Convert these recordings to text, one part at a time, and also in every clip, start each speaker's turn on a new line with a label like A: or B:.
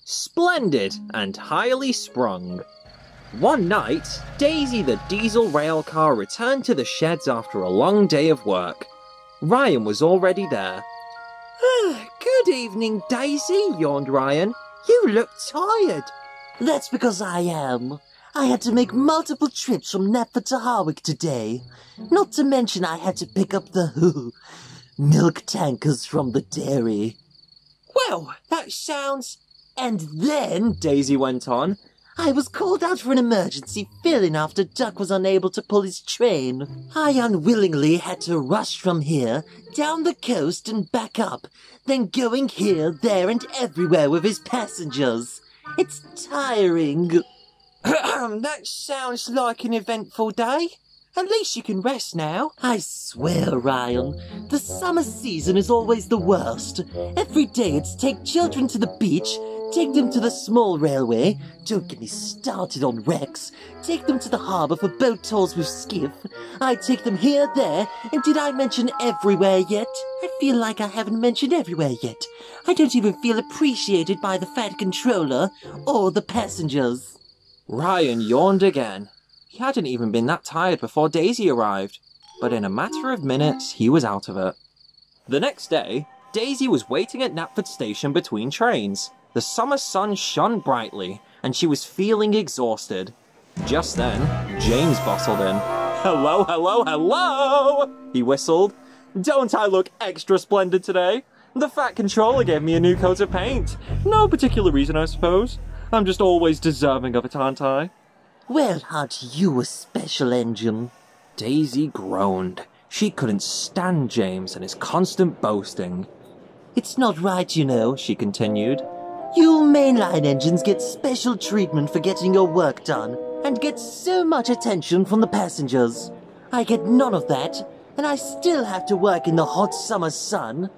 A: Splendid and highly sprung. One night, Daisy the diesel rail car returned to the sheds after a long day of work. Ryan was already there. Good evening, Daisy, yawned Ryan. You look tired.
B: That's because I am. I had to make multiple trips from Knapford to Harwick today. Not to mention I had to pick up the milk tankers from the dairy.
A: Well, that sounds...
B: And then, Daisy went on, I was called out for an emergency fill-in after Duck was unable to pull his train. I unwillingly had to rush from here, down the coast and back up, then going here, there and everywhere with his passengers. It's tiring.
A: That sounds like an eventful day. At least you can rest now.
B: I swear, Ryan, the summer season is always the worst. Every day it's take children to the beach, take them to the small railway, don't get me started on wrecks, take them to the harbour for boat tours with skiff, I take them here, there, and did I mention everywhere yet? I feel like I haven't mentioned everywhere yet. I don't even feel appreciated by the fat controller or the passengers.
A: Ryan yawned again. He hadn't even been that tired before Daisy arrived, but in a matter of minutes, he was out of it. The next day, Daisy was waiting at Knapford Station between trains. The summer sun shone brightly, and she was feeling exhausted. Just then, James bustled in. "Hello, hello, hello!" he whistled. "Don't I look extra splendid today? The fat controller gave me a new coat of paint. No particular reason, I suppose. I'm just always deserving of it, aren't I?"
B: Well, aren't you a special engine?
A: Daisy groaned. She couldn't stand James and his constant boasting.
B: It's not right, you know, she continued. You mainline engines get special treatment for getting your work done, and get so much attention from the passengers. I get none of that, and I still have to work in the hot summer sun.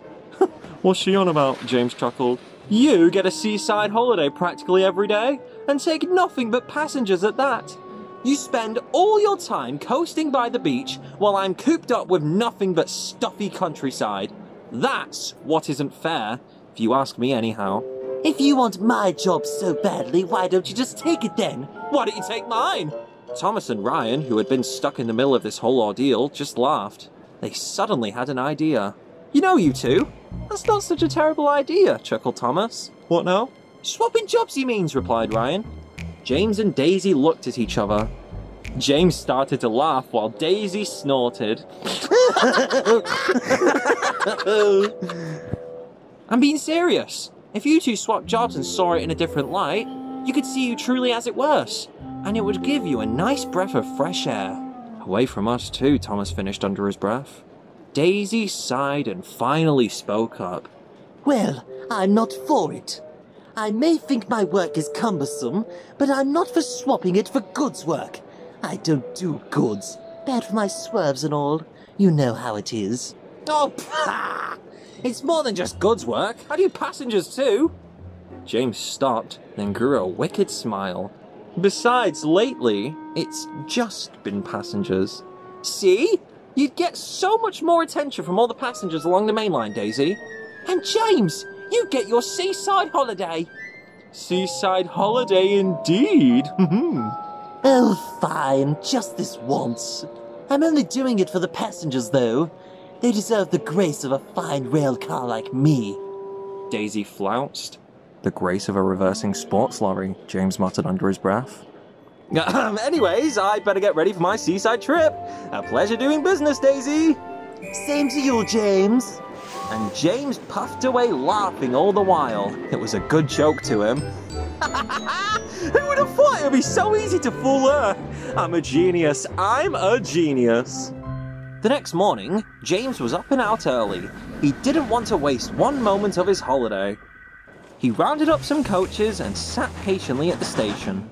A: What's she on about? James chuckled. You get a seaside holiday practically every day, and take nothing but passengers at that. You spend all your time coasting by the beach, while I'm cooped up with nothing but stuffy countryside. That's what isn't fair, if you ask me anyhow.
B: If you want my job so badly, why don't you just take it then?
A: Why don't you take mine? Thomas and Ryan, who had been stuck in the middle of this whole ordeal, just laughed. They suddenly had an idea. You know, you two, that's not such a terrible idea, chuckled Thomas. What now? Swapping jobs, he means, replied Ryan. James and Daisy looked at each other. James started to laugh while Daisy snorted. I'm being serious. If you two swapped jobs and saw it in a different light, you could see you truly as it was, and it would give you a nice breath of fresh air. Away from us too, Thomas finished under his breath. Daisy sighed and finally spoke up.
B: Well, I'm not for it. I may think my work is cumbersome, but I'm not for swapping it for goods work. I don't do goods. Bad for my swerves and all. You know how it is.
A: Oh, pah! It's more than just goods work. I do passengers too. James stopped, then grew a wicked smile. Besides, lately, it's just been passengers. See? You'd get so much more attention from all the passengers along the main line, Daisy. And James, you get your seaside holiday. Seaside holiday indeed.
B: Oh, fine. Just this once. I'm only doing it for the passengers, though. They deserve the grace of a fine rail car like me.
A: Daisy flounced. The grace of a reversing sports lorry, James muttered under his breath. Anyways, I'd better get ready for my seaside trip. A pleasure doing business, Daisy.
B: Same to you, James.
A: And James puffed away laughing all the while. It was a good joke to him. Who would have thought it would be so easy to fool her? I'm a genius. I'm a genius. The next morning, James was up and out early. He didn't want to waste one moment of his holiday. He rounded up some coaches and sat patiently at the station.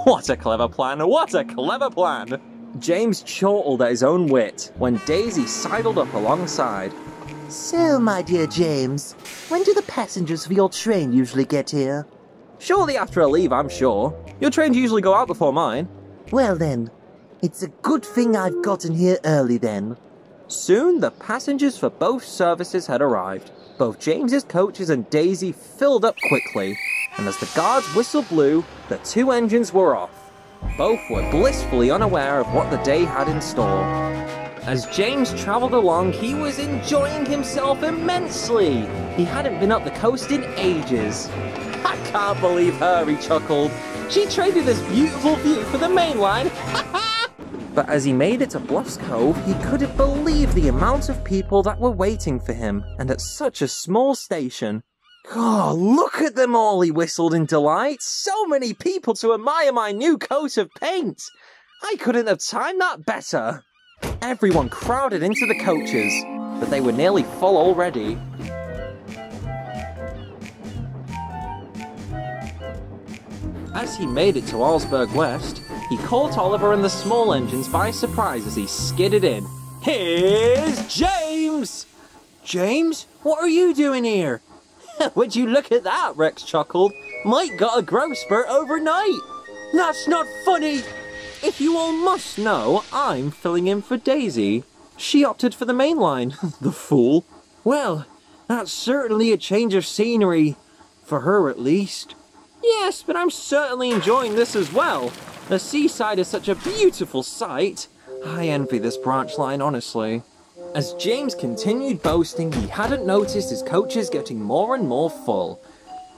A: What a clever plan! What a clever plan! James chortled at his own wit when Daisy sidled up alongside.
B: So, my dear James, when do the passengers for your train usually get here?
A: Shortly after I leave, I'm sure. Your trains usually go out before mine.
B: Well then, it's a good thing I've gotten here early then.
A: Soon, the passengers for both services had arrived. Both James's coaches and Daisy filled up quickly, and as the guard's whistle blew, the two engines were off. Both were blissfully unaware of what the day had in store. As James travelled along, he was enjoying himself immensely. He hadn't been up the coast in ages. I can't believe her, he chuckled. She traded this beautiful view for the main line. But as he made it to Bluffs Cove, he couldn't believe the amount of people that were waiting for him, and at such a small station. Oh, look at them all, he whistled in delight. So many people to admire my new coat of paint. I couldn't have timed that better. Everyone crowded into the coaches, but they were nearly full already. As he made it to Allsburg West, he caught Oliver and the small engines by surprise as he skidded in. Here's James! James? What are you doing here? Would you look at that, Rex chuckled. Mike got a growth spurt overnight. That's not funny. If you all must know, I'm filling in for Daisy. She opted for the main line, the fool. Well, that's certainly a change of scenery. For her, at least. Yes, but I'm certainly enjoying this as well. The seaside is such a beautiful sight. I envy this branch line, honestly. As James continued boasting, he hadn't noticed his coaches getting more and more full.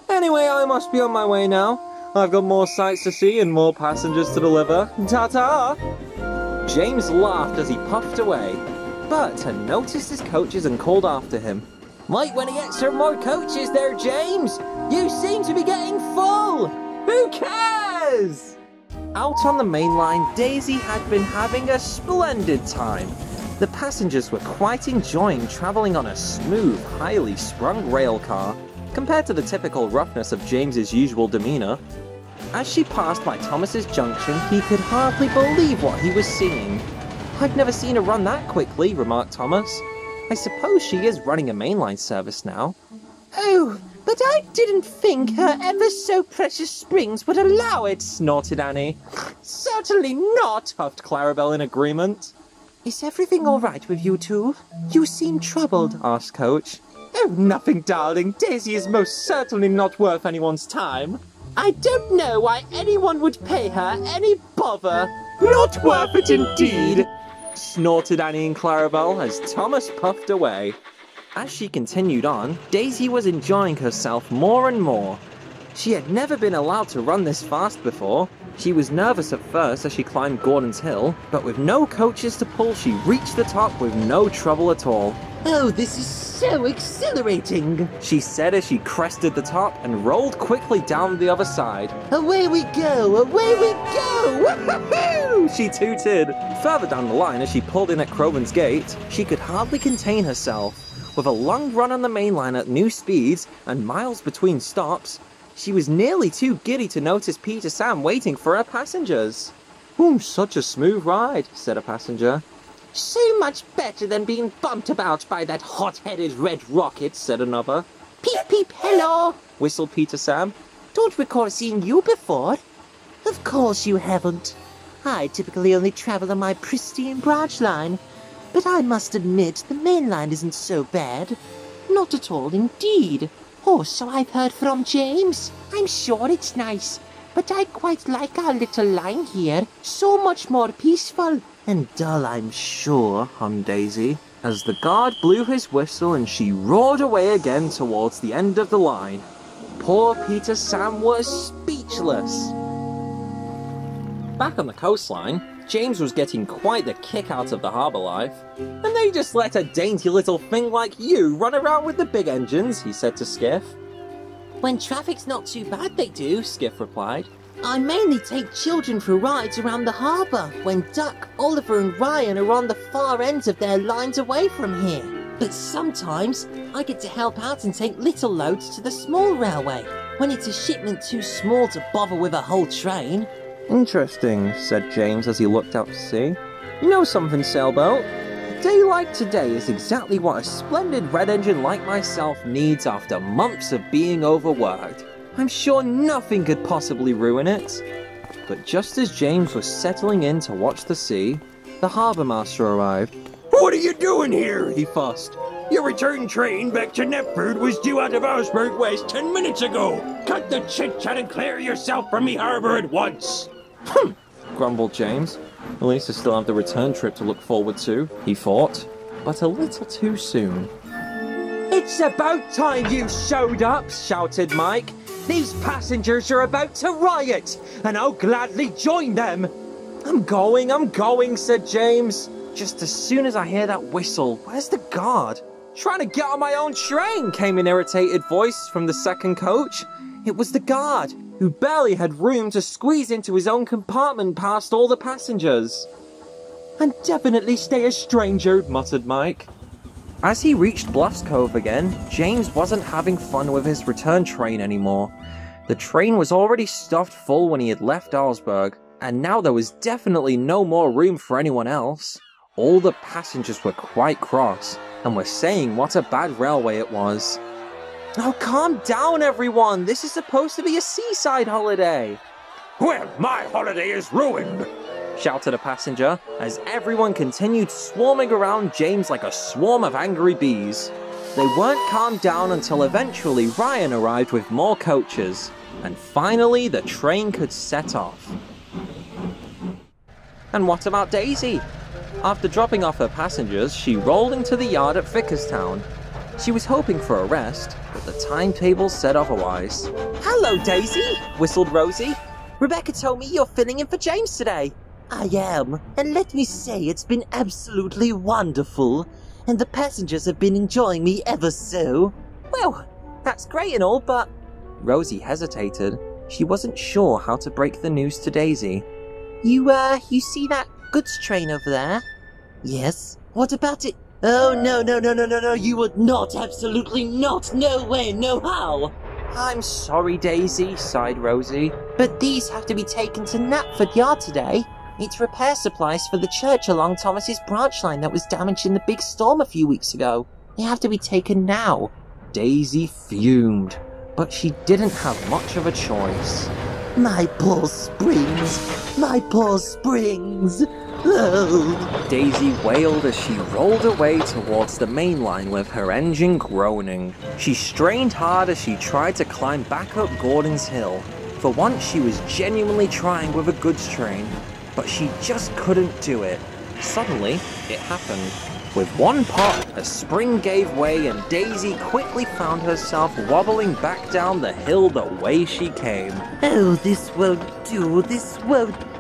A: Anyway, I must be on my way now. I've got more sights to see and more passengers to deliver. Ta-ta! James laughed as he puffed away, but had noticed his coaches and called after him. Might want to get some more coaches there, James! You seem to be getting full! Who cares? Out on the main line, Daisy had been having a splendid time. The passengers were quite enjoying travelling on a smooth, highly sprung rail car, compared to the typical roughness of James's usual demeanour. As she passed by Thomas's junction, he could hardly believe what he was seeing. I've never seen her run that quickly, remarked Thomas. I suppose she is running a mainline service now. Oh, but I didn't think her ever-so-precious springs would allow it, snorted Annie. Certainly not, huffed Clarabelle in agreement. Is everything all right with you two? You seem troubled, asked Coach. Oh, nothing, darling. Daisy is most certainly not worth anyone's time. I don't know why anyone would pay her any bother. Not worth it indeed, snorted Annie and Clarabelle as Thomas puffed away. As she continued on, Daisy was enjoying herself more and more. She had never been allowed to run this fast before. She was nervous at first as she climbed Gordon's Hill, but with no coaches to pull, she reached the top with no trouble at all.
B: Oh, this is so exhilarating,
A: she said as she crested the top and rolled quickly down the other side.
B: Away we go, away we go!
A: Woohoo! She tooted. Further down the line, as she pulled in at Crovan's Gate, she could hardly contain herself. With a long run on the main line at new speeds and miles between stops, she was nearly too giddy to notice Peter Sam waiting for her passengers. Such a smooth ride, said a passenger. So much better than being bumped about by that hot-headed red rocket, said another. Peep, peep, hello, whistled Peter Sam. Don't recall seeing you before.
B: Of course you haven't. I typically only travel on my pristine branch line, but I must admit the main line isn't so bad. Not at all, indeed. Oh, so I've heard from James. I'm sure it's nice, but I quite like our little line here. So much more peaceful.
A: And dull, I'm sure, hummed Daisy, as the guard blew his whistle and she roared away again towards the end of the line. Poor Peter Sam was speechless. Back on the coastline, James was getting quite the kick out of the harbour life. And they just let a dainty little thing like you run around with the big engines, he said to Skiff.
B: When traffic's not too bad, they do, Skiff replied. I mainly take children for rides around the harbour when Duck, Oliver and Ryan are on the far ends of their lines away from here. But sometimes I get to help out and take little loads to the small railway when it's a shipment too small to bother with a whole train.
A: Interesting, said James as he looked out to sea. You know something, sailboat? day like today is exactly what a splendid red engine like myself needs after months of being overworked. I'm sure nothing could possibly ruin it. But just as James was settling in to watch the sea, the harbour master arrived.
C: What are you doing here? He fussed. Your return train back to Nepford was due out of Augsburg West 10 minutes ago. Cut the chit-chat and clear yourself from me harbour at once.
A: Grumbled James. At least I still have the return trip to look forward to, he thought. But a little too soon. It's about time you showed up, shouted Mike. These passengers are about to riot, and I'll gladly join them. I'm going, said James. Just as soon as I hear that whistle, where's the guard? Trying to get on my own train, came an irritated voice from the second coach. It was the guard, who barely had room to squeeze into his own compartment past all the passengers. And definitely stay a stranger, muttered Mike. As he reached Bluffs Cove again, James wasn't having fun with his return train anymore. The train was already stuffed full when he had left Augsburg, and now there was definitely no more room for anyone else. All the passengers were quite cross, and were saying what a bad railway it was. Oh, calm down, everyone! This is supposed to be a seaside holiday!
C: Well, my holiday is ruined!
A: Shouted a passenger, as everyone continued swarming around James like a swarm of angry bees. They weren't calmed down until eventually Ryan arrived with more coaches, and finally the train could set off. And what about Daisy? After dropping off her passengers, she rolled into the yard at Vickerstown. She was hoping for a rest, but the timetable said otherwise. Hello, Daisy, whistled Rosie. Rebecca told me you're filling in for James today.
B: I am, and let me say it's been absolutely wonderful, and the passengers have been enjoying me ever so.
A: Well, that's great and all, but... Rosie hesitated. She wasn't sure how to break the news to Daisy.
B: You see that goods train over there? Yes. What about it? Oh, no, you would not, absolutely not, no way, no how.
A: I'm sorry, Daisy, sighed Rosie.
B: But these have to be taken to Knapford Yard today. It's repair supplies for the church along Thomas's branch line that was damaged in the big storm a few weeks ago. They have to be taken now.
A: Daisy fumed, but she didn't have much of a choice.
B: My poor Springs! My poor Springs! Oh.
A: Daisy wailed as she rolled away towards the main line with her engine groaning. She strained hard as she tried to climb back up Gordon's Hill. For once she was genuinely trying with a goods train, but she just couldn't do it. Suddenly, it happened. With one pop, a spring gave way and Daisy quickly found herself wobbling back down the hill the way she came.
B: Oh, this won't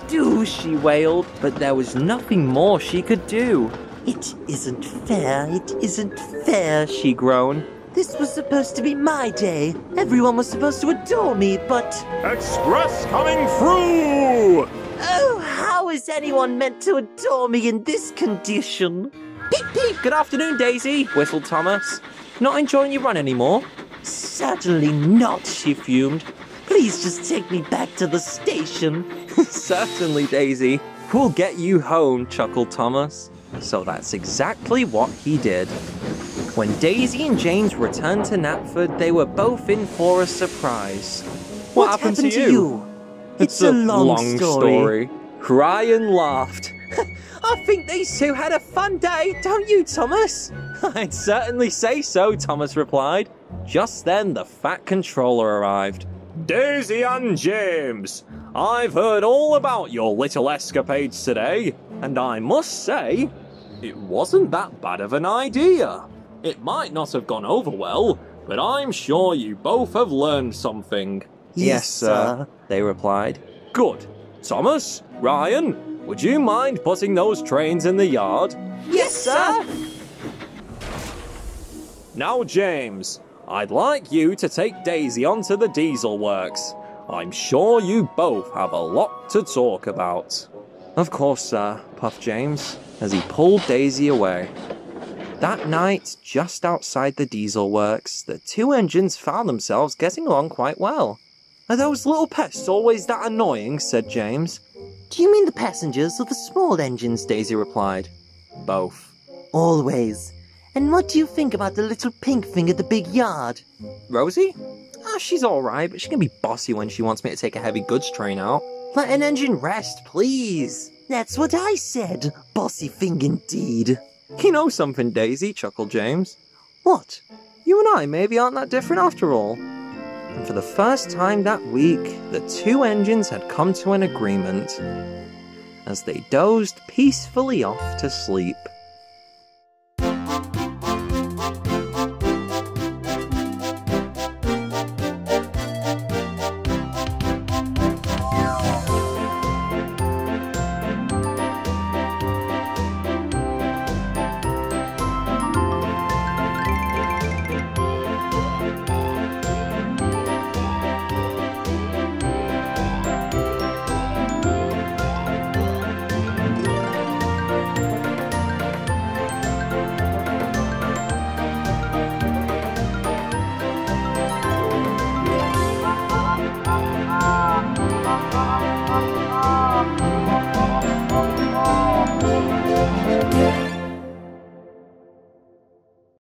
B: do,
A: she wailed, but there was nothing more she could do.
B: It isn't fair,
A: she groaned.
B: This was supposed to be my day. Everyone was supposed to adore me, but...
C: Express coming through!
B: Oh, how is anyone meant to adore me in this condition?
A: Peep, peep! Good afternoon, Daisy, whistled Thomas. Not enjoying your run anymore?
B: Certainly not, she fumed. Please just take me back to the station.
A: Certainly, Daisy. We'll get you home, chuckled Thomas. So that's exactly what he did. When Daisy and James returned to Knapford, they were both in for a surprise.
B: What happened to you? It's a long story.
A: Ryan laughed. I think these two had a fun day, don't you, Thomas? I'd certainly say so, Thomas replied. Just then, the Fat Controller arrived.
C: Daisy and James, I've heard all about your little escapades today, and I must say, it wasn't that bad of an idea. It might not have gone over well, but I'm sure you both have learned something.
A: Yes, sir, they replied.
C: Good. Thomas, Ryan, would you mind putting those trains in the yard?
B: Yes, sir.
C: Now, James, I'd like you to take Daisy onto the diesel works. I'm sure you both have a lot to talk about.
A: Of course, sir, puffed James, as he pulled Daisy away. That night, just outside the diesel works, the two engines found themselves getting along quite well. Are those little pests always that annoying? Said James.
B: Do you mean the passengers or the small engines? Daisy replied.
A: Both.
B: Always. And what do you think about the little pink thing at the big yard?
A: Rosie? She's alright, but she can be bossy when she wants me to take a heavy goods train out. Let an engine rest, please.
B: That's what I said. Bossy thing indeed.
A: You know something, Daisy, chuckled James.
B: What?
A: You and I maybe aren't that different after all. And for the first time that week, the two engines had come to an agreement, as they dozed peacefully off to sleep.